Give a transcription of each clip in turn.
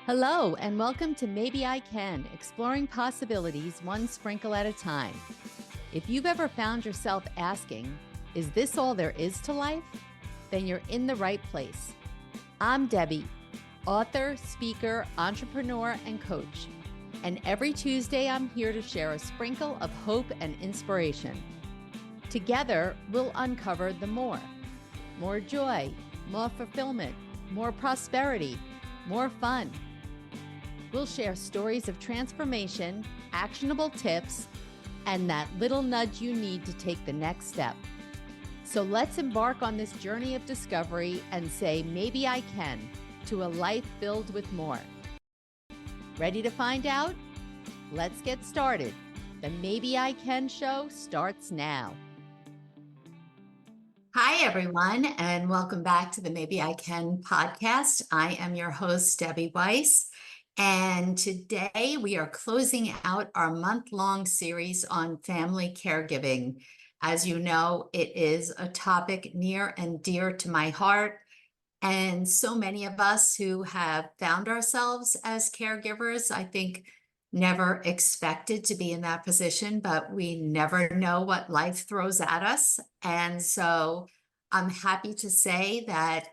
Hello, and welcome to Maybe I Can, exploring possibilities one sprinkle at a time. If you've ever found yourself asking, is this all there is to life? Then you're in the right place. I'm Debbie, author, speaker, entrepreneur, and coach. And every Tuesday, I'm here to share a sprinkle of hope and inspiration. Together, we'll uncover the more joy, more fulfillment, more prosperity, more fun. We'll share stories of transformation, actionable tips, and that little nudge you need to take the next step. So let's embark on this journey of discovery and say, maybe I can, to a life filled with more. Ready to find out? Let's get started. The Maybe I Can show starts now. Hi, everyone, and welcome back to the Maybe I Can podcast. I am your host, Debbie Weiss. And today we are closing out our month-long series on family caregiving. As you know, it is a topic near and dear to my heart. And so many of us who have found ourselves as caregivers, I think, never expected to be in that position, but we never know what life throws at us. And so I'm happy to say that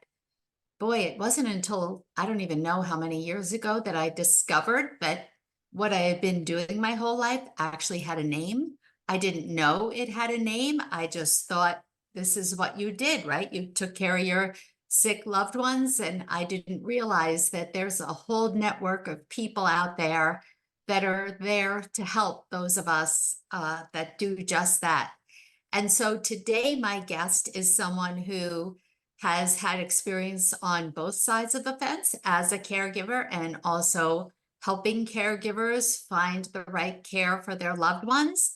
boy, it wasn't until I don't even know how many years ago that I discovered that what I had been doing my whole life actually had a name. I didn't know it had a name. I just thought this is what you did, right? You took care of your sick loved ones. And I didn't realize that there's a whole network of people out there that are there to help those of us that do just that. And so today, my guest is someone who has had experience on both sides of the fence as a caregiver and also helping caregivers find the right care for their loved ones.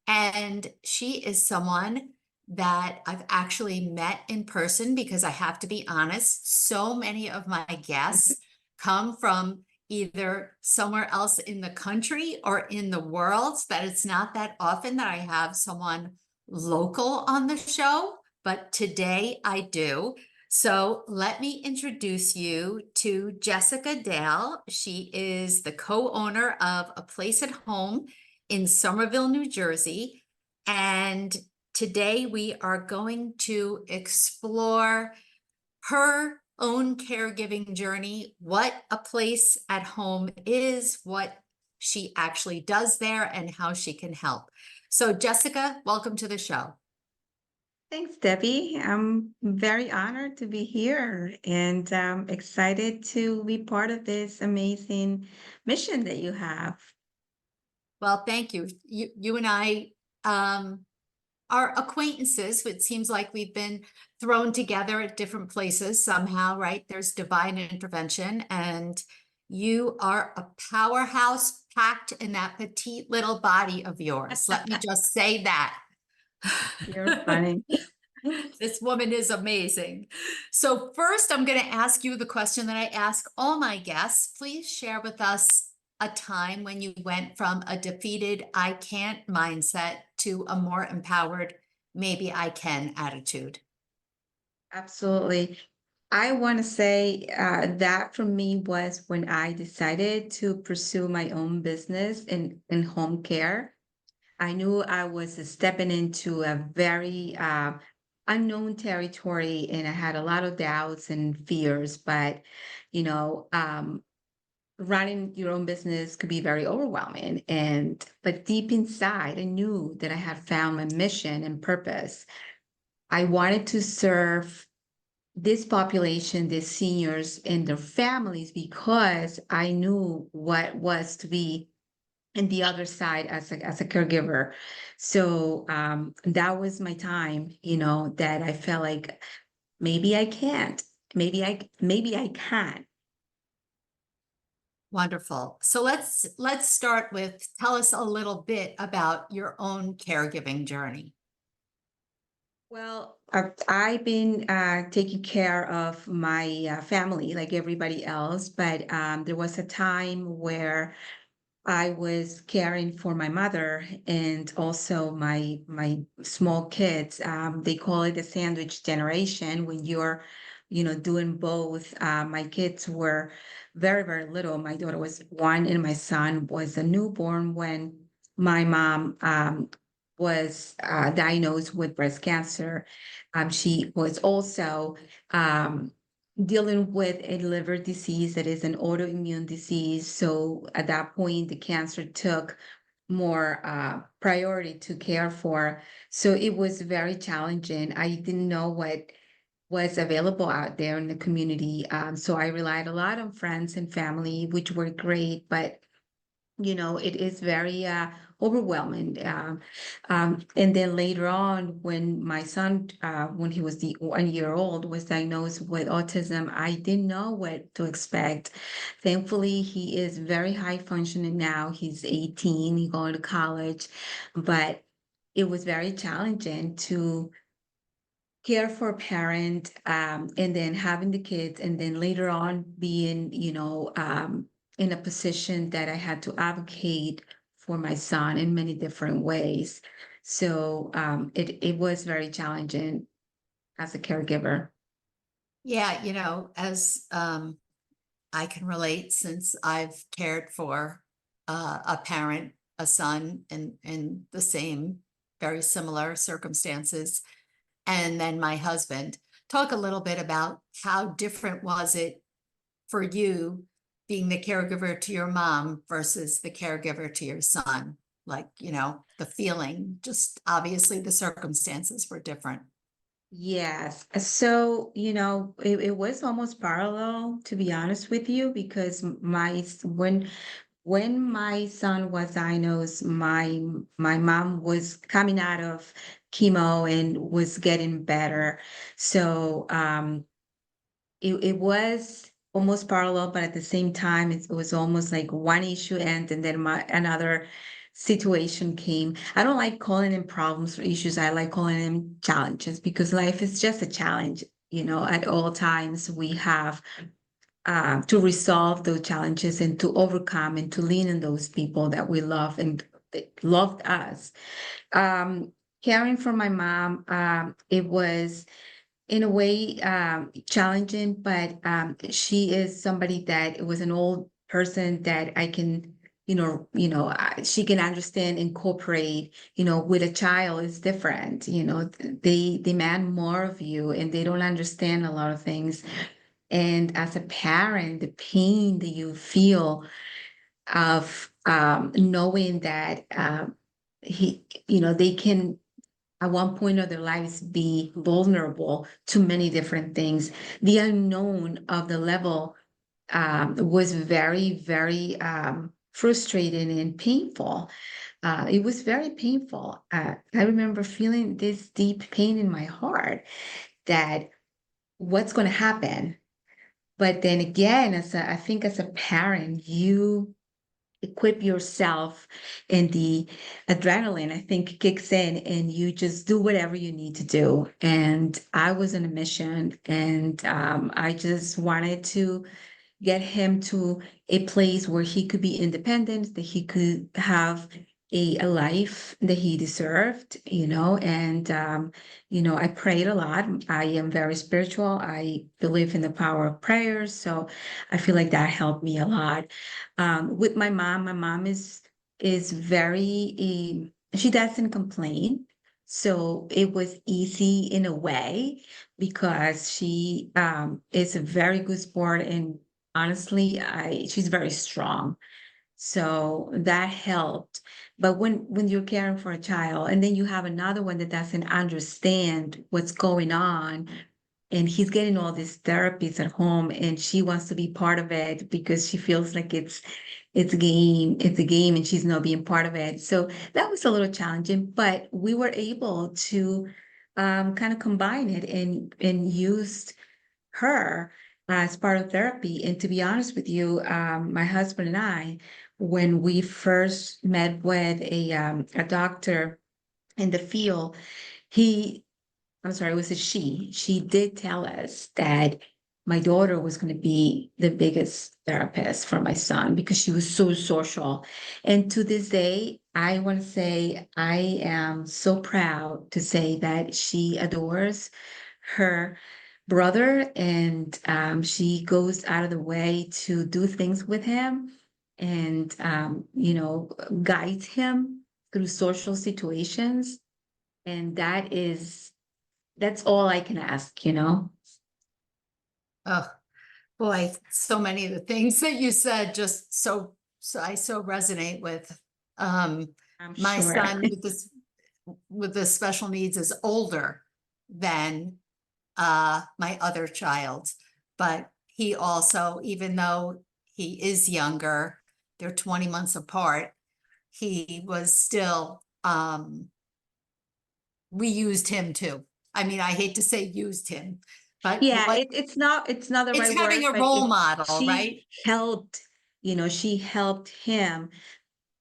And she is someone that I've actually met in person because I have to be honest, so many of my guests come from either somewhere else in the country or in the world, that it's not that often that I have someone local on the show. But today I do. So let me introduce you to Jessica Dale. She is the co-owner of A Place at Home in Somerville, New Jersey. And today we are going to explore her own caregiving journey, what A Place at Home is, what she actually does there, and how she can help. So Jessica, welcome to the show. Thanks, Debbie. I'm very honored to be here and excited to be part of this amazing mission that you have. Well, thank you. You and I are acquaintances. It seems like we've been thrown together at different places somehow, right? There's divine intervention, and you are a powerhouse packed in that petite little body of yours. Let me just say that. You're funny. This woman is amazing. So first, I'm going to ask you the question that I ask all my guests. Please share with us a time when you went from a defeated I can't mindset to a more empowered maybe I can attitude. Absolutely. I want to say that for me was when I decided to pursue my own business in home care. I knew I was stepping into a very unknown territory, and I had a lot of doubts and fears, but you know, running your own business could be very overwhelming. But deep inside, I knew that I had found my mission and purpose. I wanted to serve this population, these seniors and their families, because I knew what was to be and the other side as a caregiver. So that was my time, that I felt like maybe I can't, maybe I can. Wonderful. So let's start with, tell us a little bit about your own caregiving journey. Well, I've been taking care of my family like everybody else, but there was a time where I was caring for my mother and also my small kids. They call it the sandwich generation when doing both. My kids were very, very little. My daughter was one, and my son was a newborn when my mom was diagnosed with breast cancer. She was also um, dealing with a liver disease that is an autoimmune disease. So at that point, the cancer took more priority to care for. So it was very challenging. I didn't know what was available out there in the community. So I relied a lot on friends and family, which were great, but it is very overwhelming. And then later on, when my son, when he was the 1 year old, was diagnosed with autism, I didn't know what to expect. Thankfully, he is very high functioning now. He's 18, he's going to college, but it was very challenging to care for a parent, and then having the kids, and then later on being, in a position that I had to advocate for my son in many different ways. So it was very challenging as a caregiver. Yeah, as I can relate since I've cared for a parent, a son in the same very similar circumstances, and then my husband. Talk a little bit about how different was it for you being the caregiver to your mom versus the caregiver to your son? Like, the feeling, just obviously the circumstances were different. Yes. So, it was almost parallel, to be honest with you, because when my son was diagnosed, my mom was coming out of chemo and was getting better. So it was almost parallel, but at the same time, it was almost like one issue ends and then another situation came. I don't like calling them problems or issues. I like calling them challenges because life is just a challenge. At all times we have to resolve those challenges and to overcome and to lean on those people that we love and that loved us. Um, Caring for my mom, it was in a way challenging, but she is somebody that it was an old person that I can, she can understand and cooperate. With a child, it's different. They demand more of you, and they don't understand a lot of things. And as a parent, the pain that you feel of knowing that they can at one point of their lives be vulnerable to many different things. The unknown of the level was very, very frustrating and painful. It was very painful. I remember feeling this deep pain in my heart that what's going to happen. But then again, I think as a parent, you equip yourself and the adrenaline, I think, kicks in and you just do whatever you need to do. And I was on a mission, and I just wanted to get him to a place where he could be independent, that he could have a life that he deserved, and I prayed a lot. I am very spiritual. I believe in the power of prayer. So I feel like that helped me a lot. With my mom is very she doesn't complain. So it was easy in a way because she is a very good sport, and honestly, she's very strong. So that helped. But when you're caring for a child and then you have another one that doesn't understand what's going on, and he's getting all these therapies at home, and she wants to be part of it because she feels like it's a game and she's not being part of it. So that was a little challenging, but we were able to kind of combine it and used her as part of therapy. And to be honest with you, my husband and I, when we first met with a doctor in the field, he, I'm sorry, it was a she did tell us that my daughter was going to be the biggest therapist for my son because she was so social. And to this day, I want to say I am so proud to say that she adores her brother, and she goes out of the way to do things with him and, guides him through social situations. And that's all I can ask. Oh, boy, so many of the things that you said just so I so resonate with. Um, I'm my sure. son with the special needs is older than my other child, but he also, even though he is younger, they're 20 months apart, he was still we used him too. I mean, I hate to say used him, but Yeah, what it's not the it's right having word, a but role it model, right? she helped him,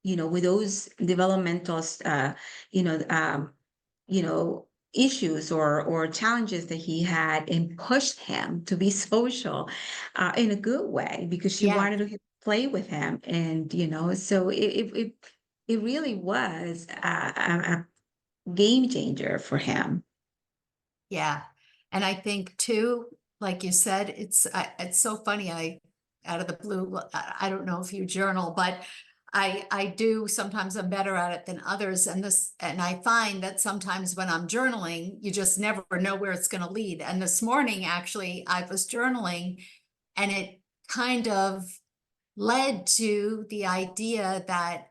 with those developmental, you know, um, issues or challenges that he had, and pushed him to be social, in a good way, because she Yeah, wanted to play with him. And, so it really was a game changer for him. yeah. And I think too, like you said, it's so funny. Out of the blue, I don't know if you journal, but I do sometimes. I'm better at it than others. And I find that sometimes when I'm journaling, you just never know where it's going to lead. And this morning, actually, I was journaling and it kind of led to the idea that,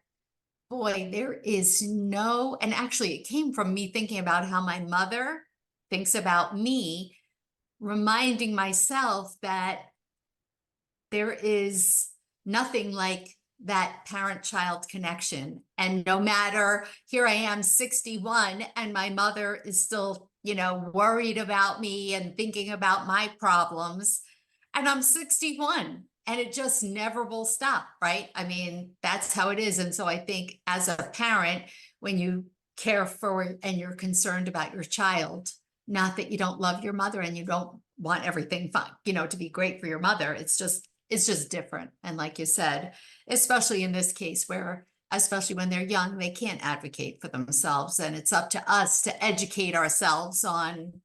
boy, there is no, and actually it came from me thinking about how my mother thinks about me, reminding myself that there is nothing like that parent-child connection. And no matter, here I am 61 and my mother is still, worried about me and thinking about my problems. And I'm 61 and it just never will stop, right? I mean, that's how it is. And so I think as a parent, when you care for and you're concerned about your child, not that you don't love your mother and you don't want everything fun, to be great for your mother. It's just different. And like you said, especially in this case where, especially when they're young, they can't advocate for themselves. And it's up to us to educate ourselves on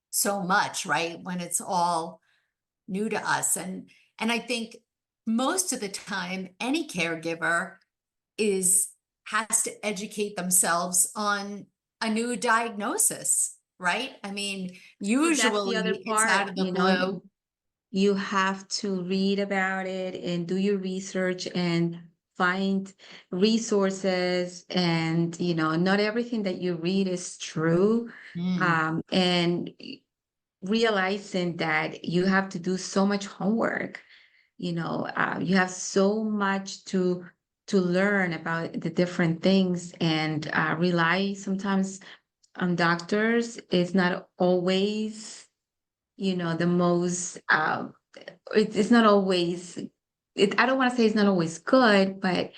so much, right? When it's all new to us. And I think most of the time, any caregiver is has to educate themselves on a new diagnosis, right? I mean, Well, that's the other usually it's out part, of the blue. you have to read about it and do your research and find resources. And, not everything that you read is true. Mm, And realizing that you have to do so much homework, you have so much to learn about the different things, and rely sometimes on doctors is not always, the most, it's not always, I don't want to say it's not always good, but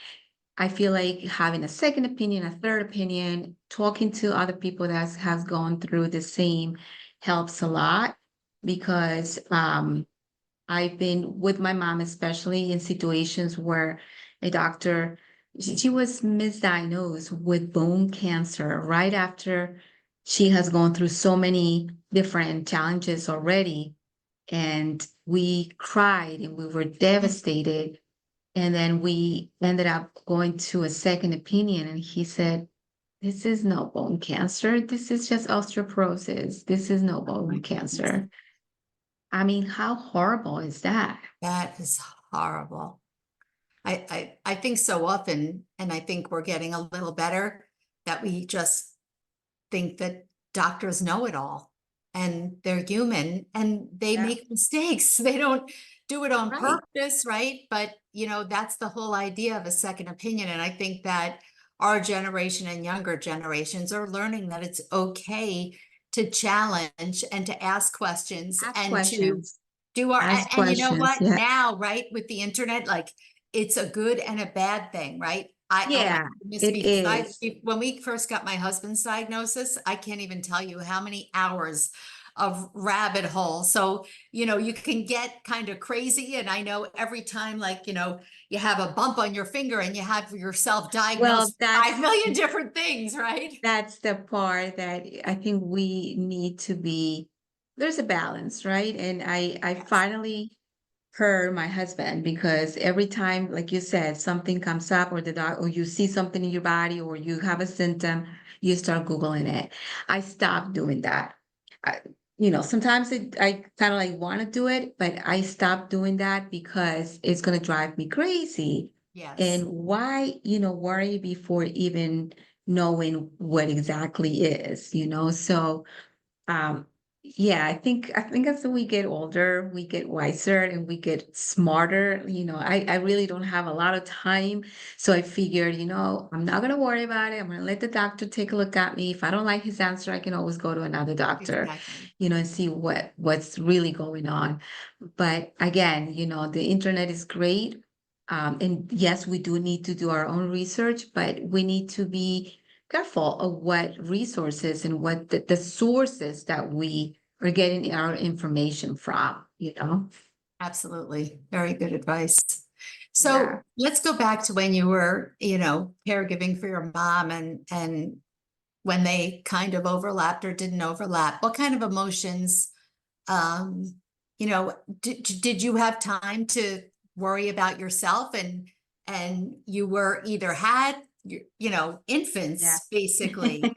I feel like having a second opinion, a third opinion, talking to other people that has gone through the same helps a lot. Because I've been with my mom, especially in situations where a doctor, she was misdiagnosed with bone cancer right after she has gone through so many different challenges already. And we cried and we were mm, devastated. And then we ended up going to a second opinion, and he said, "This is no bone cancer. This is just osteoporosis. This is no oh my bone goodness. cancer." I mean, how horrible is that? That is horrible. I think so often, and I think we're getting a little better, that we just think that doctors know it all and they're human and they Yeah. make mistakes. They don't do it on Right. purpose, right? But, that's the whole idea of a second opinion. And I think that our generation and younger generations are learning that it's okay to challenge and to ask questions Ask and to questions. do our, Ask and you know questions. what? Yeah. Now, right, with the internet, like it's a good and a bad thing, right? Oh my Yeah, goodness, it because is. when we first got my husband's diagnosis, I can't even tell you how many hours of rabbit hole. So, you can get kind of crazy. And I know every time, like, you have a bump on your finger and you have yourself Well, diagnosed with 5 million different things, right? that's the part that I think we need to be there's a balance, right? And I Yes, finally heard my husband, because every time, like you said, something comes up, or the dog, or you see something in your body, or you have a symptom, you start Googling it. I stopped doing that. I, sometimes I kind of like want to do it, but I stopped doing that because it's going to drive me crazy. And yes, why, worry before even knowing what exactly is. So um, yeah, I think as we get older, we get wiser and we get smarter. I really don't have a lot of time. So I figured, I'm not gonna worry about it. I'm gonna let the doctor take a look at me. If I don't like his answer, I can always go to another doctor, exactly. and see what's really going on. But again, the internet is great. And yes, we do need to do our own research, but we need to be careful of what resources and what the sources that we are getting our information from. Absolutely. Very good advice. Yeah. So let's go back to when you were, caregiving for your mom and when they kind of overlapped or didn't overlap. What kind of emotions, um, did you have time to worry about yourself and you were either had, Yeah. infants basically.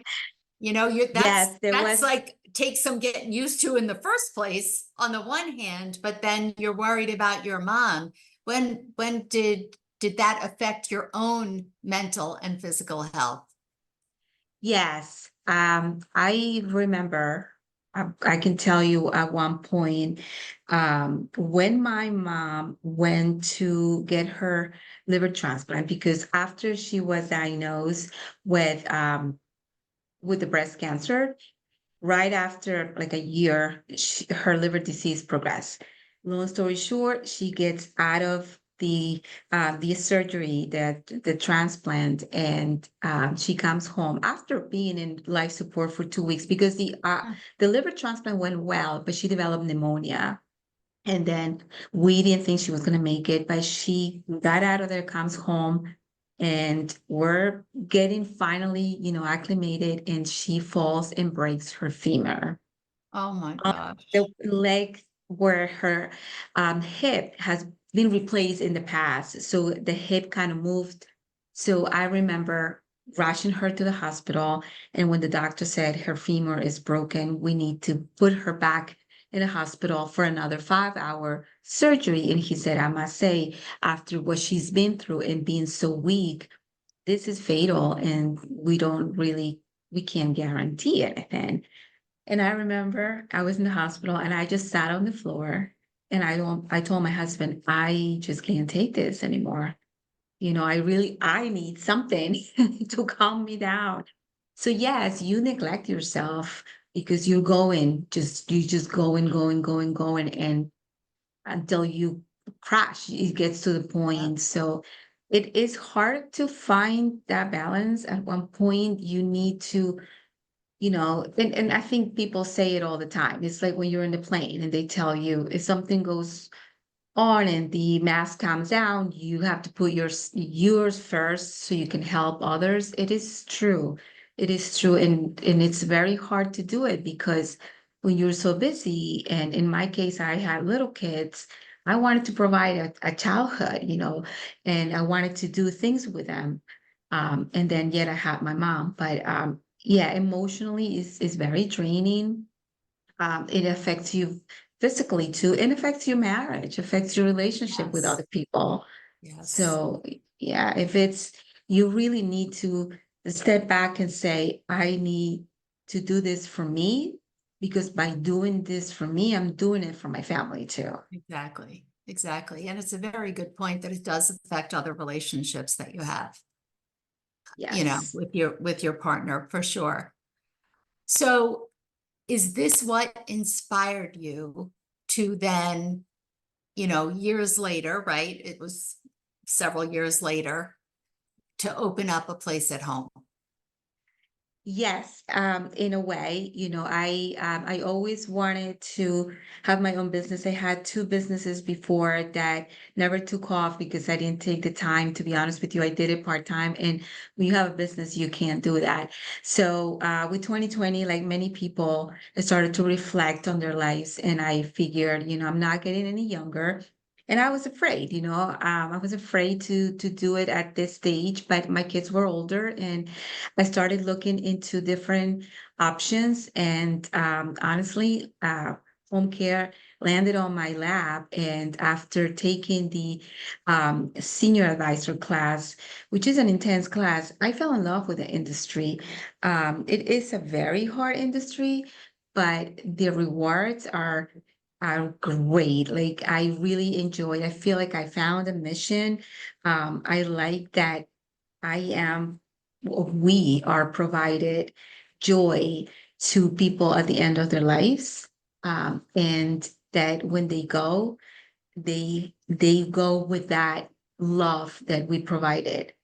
You Yes, there that's was. like takes some getting used to in the first place on the one hand, but then you're worried about your mom. When did that affect your own mental and physical health? Yes, I remember. I can tell you at one point, when my mom went to get her liver transplant, because after she was diagnosed with the breast cancer, right after like a year, her liver disease progressed. Long story short, she gets out of the surgery, that the transplant, and she comes home after being in life support for 2 weeks, because the liver transplant went well, but she developed pneumonia. And then we didn't think she was going to make it, but she got out of there, comes home, and we're getting finally, acclimated, and she falls and breaks her femur. Oh my The gosh. leg where her hip has been replaced in the past. So the hip kind of moved. So I remember rushing her to the hospital. And when the doctor said her femur is broken, we need to put her back in the hospital for another 5-hour surgery. And he said, I must say, after what she's been through and being so weak, this is fatal. And we can't guarantee anything. And I remember I was in the hospital and I just sat on the floor, and I told my husband, I just can't take this anymore. I need something to calm me down. So yes, you neglect yourself because you just going, going, going, going, and until you crash, it gets to the Yep. point. So it is hard to find that balance. At one point, you need to, and I think people say it all the time. It's like when you're in the plane and they tell you if something goes on and the mask comes down, you have to put yours first so you can help others. It is true. It is true. And it's very hard to do it because when you're so busy, and in my case, I had little kids, I wanted to provide a childhood, and I wanted to do things with them. And then yet I had my mom. But yeah, emotionally is very draining. It affects you physically too. It affects your marriage, affects your relationship with Yes. other people. Yes. So yeah, if it's you really need to step back and say, I need to do this for me, because by doing this for me, I'm doing it for my family too. Exactly. Exactly. And it's a very good point that it does affect other relationships that you have, Yes. with your partner for sure. So is this what inspired you to then, years later, right? It was several years later to open up a place at home. Yes, in a way, I always wanted to have my own business. I had two businesses before that never took off because I didn't take the time, to be honest with you. I did it part-time, and when you have a business, you can't do that. So, with 2020, like many people, I started to reflect on their lives, and I figured, I'm not getting any younger. And I was afraid, I was afraid to do it at this stage, but my kids were older, and I started looking into different options, and honestly, home care landed on my lap. And after taking the senior advisor class, which is an intense class, I fell in love with the industry. It is a very hard industry, but the rewards are great. Like I really enjoyed. I feel like I found a mission. I like that I am, we are provided joy to people at the end of their lives. And that when they go, they go with that love that we provided,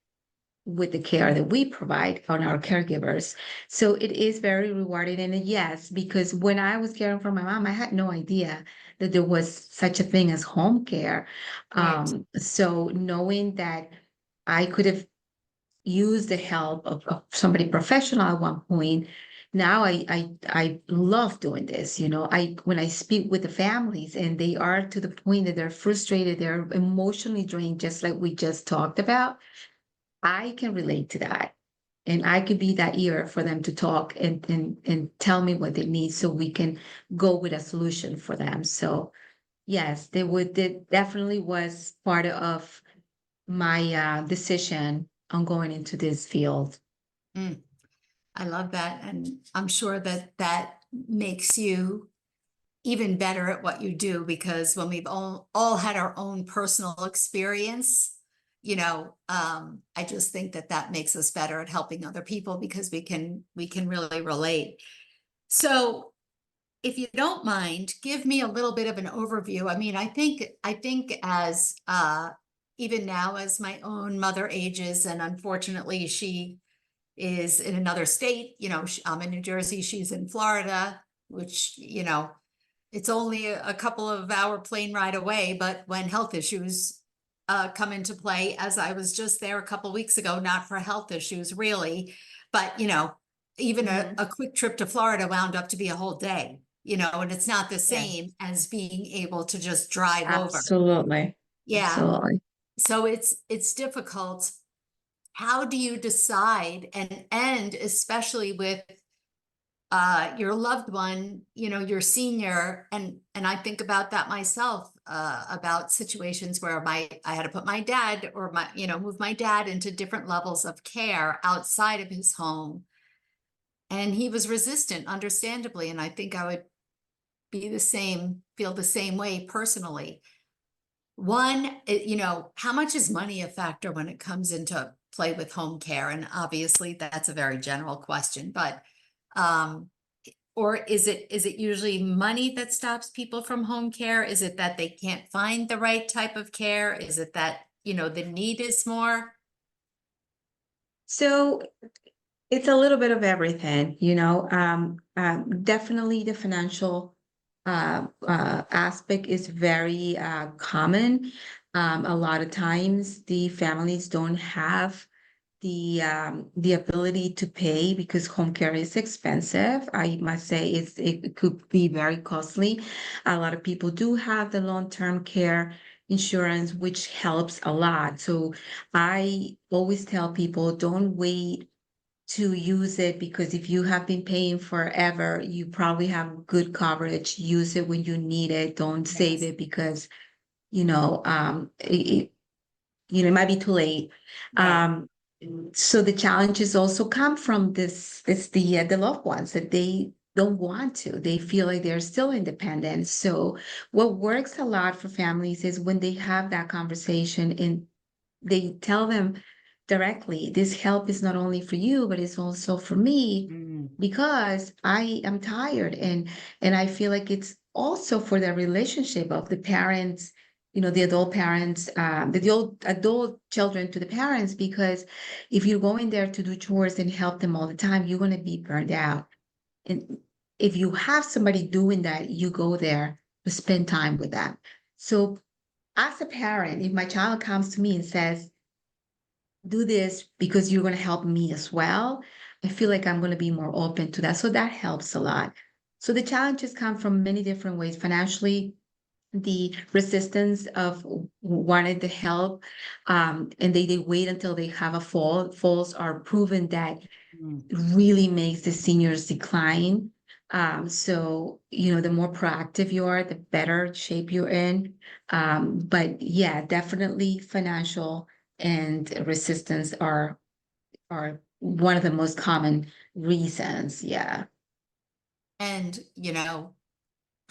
with the care that we provide on our caregivers. So it is very rewarding. And yes, because when I was caring for my mom, I had no idea that there was such a thing as home care. Right. So knowing that I could have use the help of somebody professional at one point. Now I love doing this. I when I speak with the families and they are to the point that they're frustrated, they're emotionally drained, just like we just talked about. I can relate to that. And I could be that ear for them to talk and tell me what they need so we can go with a solution for them. So yes, it definitely was part of my decision on going into this field. Mm, I love that. And I'm sure that that makes you even better at what you do, because when we've all had our own personal experience, I just think that that makes us better at helping other people because we can really relate. So if you don't mind, give me a little bit of an overview. I mean, I think as even now as my own mother ages, and unfortunately she is in another state, I'm in New Jersey, she's in Florida, which, it's only a couple of hour plane ride away, but when health issues come into play, as I was just there a couple weeks ago, not for health issues really, but even Mhm. a quick trip to Florida wound up to be a whole day, and it's not the Yes, same as being able to just drive over. absolutely. Yeah. Absolutely. So it's difficult. How do you decide, and especially with your loved one, your senior, and I think about that myself, about situations where I had to put my dad, or move my dad into different levels of care outside of his home, and he was resistant, understandably, and I think I would feel the same way personally. One, how much is money a factor when it comes into play with home care? And obviously that's a very general question, but um or is it usually money that stops people from home care? Is it that they can't find the right type of care? Is it that, the need is more? So it's a little bit of everything, definitely the financial aspect is very common. A lot of times the families don't have the ability to pay because home care is expensive. I must say it could be very costly. A lot of people do have the long-term care insurance, which helps a lot. So I always tell people, don't wait to use it, because if you have been paying forever, you probably have good coverage. Use it when you need it. Don't save Yes. it because it might be too late. Right. Um, so the challenges also come from the loved ones that they don't want to. They feel like they're still independent. So what works a lot for families is when they have that conversation and they tell them directly, this help is not only for you, but it's also for me, Mm, because I am tired, and I feel like it's also for the relationship of the parents the adult parents, the adult children to the parents, because if you're going there to do chores and help them all the time, you're going to be burned out. And if you have somebody doing that, you go there to spend time with them. So as a parent, if my child comes to me and says, do this because you're going to help me as well, I feel like I'm going to be more open to that. So that helps a lot. So the challenges come from many different ways. Financially, the resistance of wanting to help, and they wait until they have a fall. Falls are proven that Mm. really makes the seniors decline. So, the more proactive you are, the better shape you're in. But yeah, definitely financial and resistance are one of the most common reasons. Yeah. And,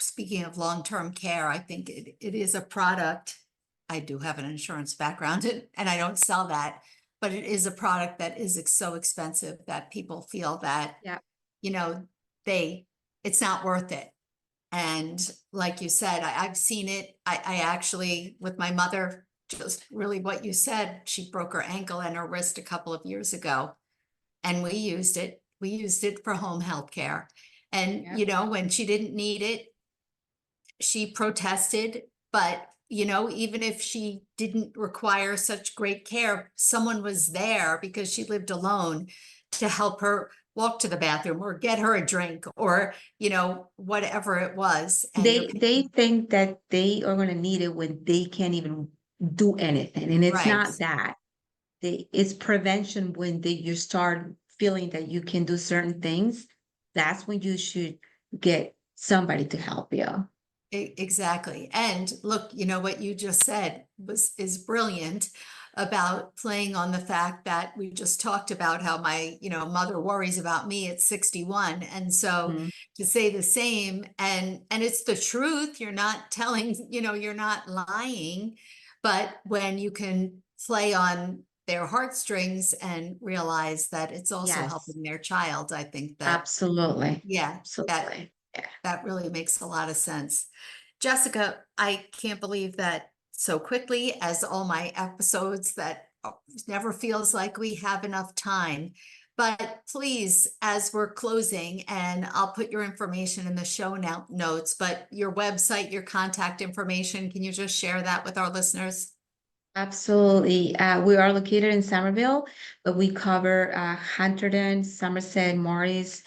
speaking of long-term care, I think it is a product. I do have an insurance background and I don't sell that, but it is a product that is so expensive that people feel that, Yeah. you know, it's not worth it. And like you said, I've seen it. I actually, with my mother, just really what you said, she broke her ankle and her wrist a couple of years ago. And we used it. We used it for home health care. And, Yeah. when she didn't need it, she protested. But, even if she didn't require such great care, someone was there because she lived alone to help her walk to the bathroom or get her a drink or, whatever it was. And you're They think that they are going to need it when they can't even do anything, and it's right. not that. It's prevention. When you start feeling that you can do certain things, that's when you should get somebody to help you. Exactly. And look, what you just said is brilliant about playing on the fact that we just talked about how my, mother worries about me at 61. And so Mhm. to say the same, and it's the truth, you're not telling, you're not lying, but when you can play on their heartstrings and realize that it's also Yes, helping their child, I think that, absolutely. yeah, that Absolutely. Yeah. that really makes a lot of sense. Jessica, I can't believe that so quickly, as all my episodes, that never feels like we have enough time. But please, as we're closing, and I'll put your information in the show notes, but your website, your contact information, can you just share that with our listeners? Absolutely. We are located in Somerville, but we cover Hunterdon, Somerset, Morris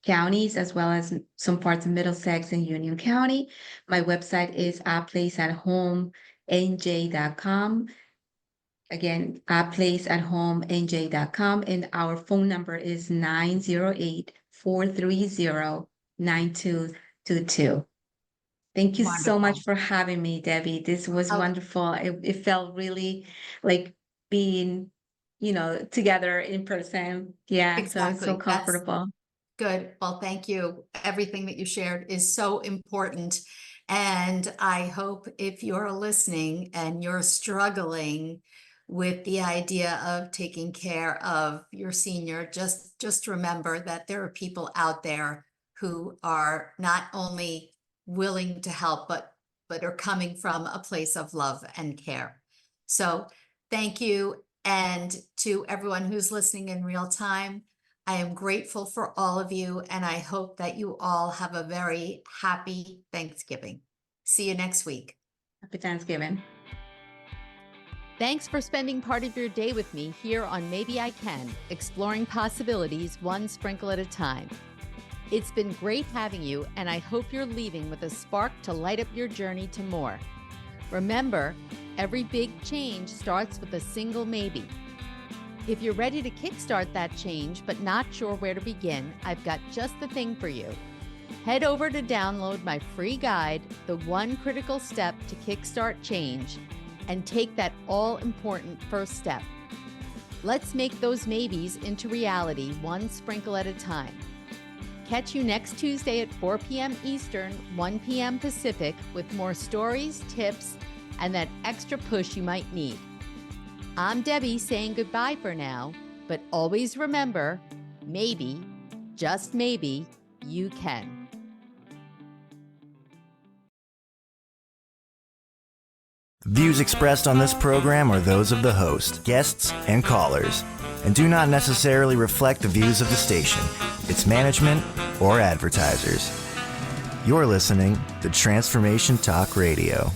counties, as well as some parts of Middlesex and Union County. My website is iplaceathomenj.com. Again, iplaceathomenj.com. And our phone number is 908-430-9222. Thank you so much Wonderful. for having me, Debbie. This was Oh, wonderful. It felt really like being, together in person. Yeah, so it's so exactly. That's comfortable. good. Well, thank you. Everything that you shared is so important. And I hope if you're listening and you're struggling with the idea of taking care of your senior, just remember that there are people out there who are not only willing to help, but are coming from a place of love and care. So thank you. And to everyone who's listening in real time, I am grateful for all of you, and I hope that you all have a very happy Thanksgiving. See you next week. Happy Thanksgiving. Thanks for spending part of your day with me here on Maybe I Can, exploring possibilities one sprinkle at a time. It's been great having you, and I hope you're leaving with a spark to light up your journey to more. Remember, every big change starts with a single maybe. If you're ready to kickstart that change but not sure where to begin, I've got just the thing for you. Head over to download my free guide, The One Critical Step to Kickstart Change, and take that all-important first step. Let's make those maybes into reality one sprinkle at a time. Catch you next Tuesday at 4 p.m. Eastern, 1 p.m. Pacific with more stories, tips, and that extra push you might need. I'm Debbie saying goodbye for now, but always remember, maybe, just maybe, you can. The views expressed on this program are those of the host, guests, and callers, and do not necessarily reflect the views of the station, its management, or advertisers. You're listening to Transformation Talk Radio.